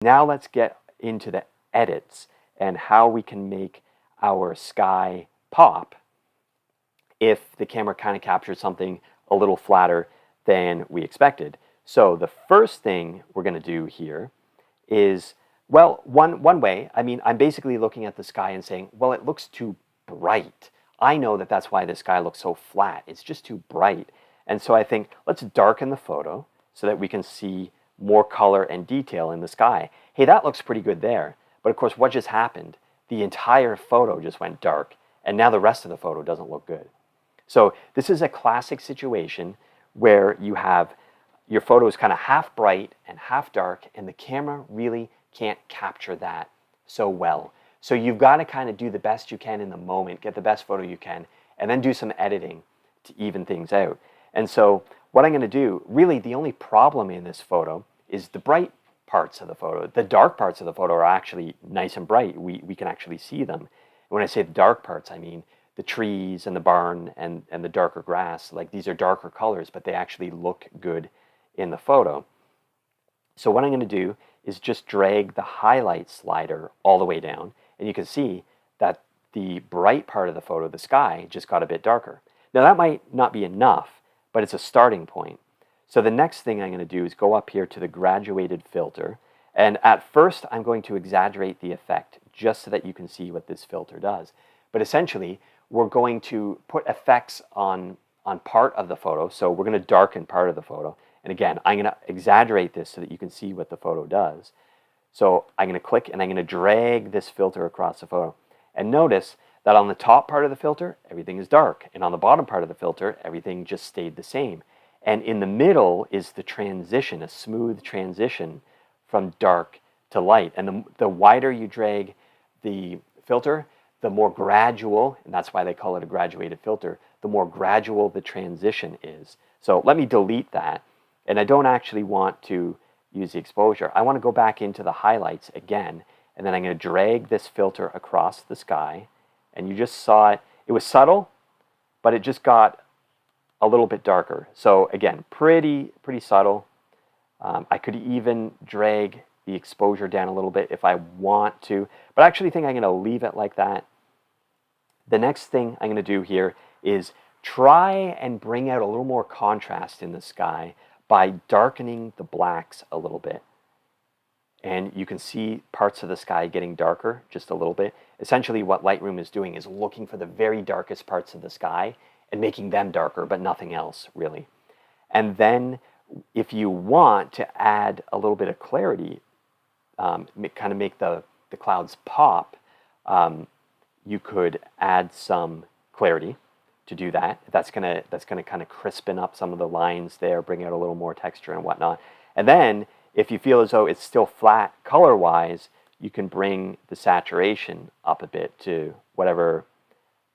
Now let's get into the edits and how we can make our sky pop if the camera kind of captures something a little flatter than we expected. So the first thing we're going to do here is, well, one way, I mean, I'm basically looking at the sky and saying, well, it looks too bright. I know that that's why the sky looks so flat. It's just too bright. And so I think, let's darken the photo so that we can see more color and detail in the sky. Hey, that looks pretty good there. But of course, what just happened? The entire photo just went dark, and now the rest of the photo doesn't look good. So this is a classic situation where you have your photo is kind of half bright and half dark, and the camera really can't capture that so well. So you've got to kind of do the best you can in the moment, get the best photo you can, and then do some editing to even things out. And so what I'm going to do, really the only problem in this photo is the bright parts of the photo. The dark parts of the photo are actually nice and bright. We can actually see them. And when I say the dark parts, I mean the trees and the barn and the darker grass. Like, these are darker colors, but they actually look good in the photo. So what I'm going to do is just drag the highlight slider all the way down, and you can see that the bright part of the photo, the sky, just got a bit darker. Now that might not be enough, but it's a starting point. So the next thing I'm going to do is go up here to the graduated filter, and at first I'm going to exaggerate the effect just so that you can see what this filter does. But essentially, we're going to put effects on part of the photo, so we're going to darken part of the photo. And again, I'm going to exaggerate this so that you can see what the photo does. So I'm going to click and I'm going to drag this filter across the photo. And notice that on the top part of the filter, everything is dark. And on the bottom part of the filter, everything just stayed the same. And in the middle is the transition, a smooth transition from dark to light. And the wider you drag the filter, the more gradual, and that's why they call it a graduated filter, the more gradual the transition is. So let me delete that. And I don't actually want to use the exposure. I want to go back into the highlights again, and then I'm going to drag this filter across the sky. And you just saw it. It was subtle, but it just got a little bit darker. So again, pretty subtle. I could even drag the exposure down a little bit if I want to, but I actually think I'm going to leave it like that. The next thing I'm going to do here is try and bring out a little more contrast in the sky by darkening the blacks a little bit. And you can see parts of the sky getting darker just a little bit. Essentially what Lightroom is doing is looking for the very darkest parts of the sky and making them darker, but nothing else really. And then if you want to add a little bit of clarity, kind of make the clouds pop, you could add some clarity to do that. That's gonna kind of crispen up some of the lines there, bring out a little more texture and whatnot. And then if you feel as though it's still flat color-wise, you can bring the saturation up a bit to whatever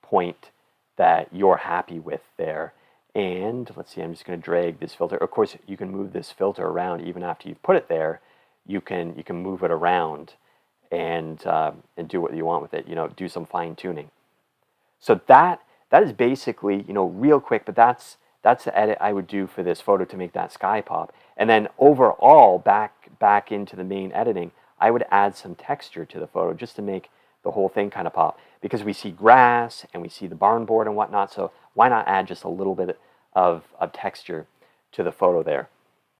point that you're happy with there. And let's see, I'm just going to drag this filter. Of course, you can move this filter around even after you've put it there. You can move it around and do what you want with it. Do some fine tuning. So that is basically, real quick, but that's the edit I would do for this photo to make that sky pop. And then overall, back into the main editing, I would add some texture to the photo just to make the whole thing kind of pop. Because we see grass and we see the barn board and whatnot, so why not add just a little bit of texture to the photo there?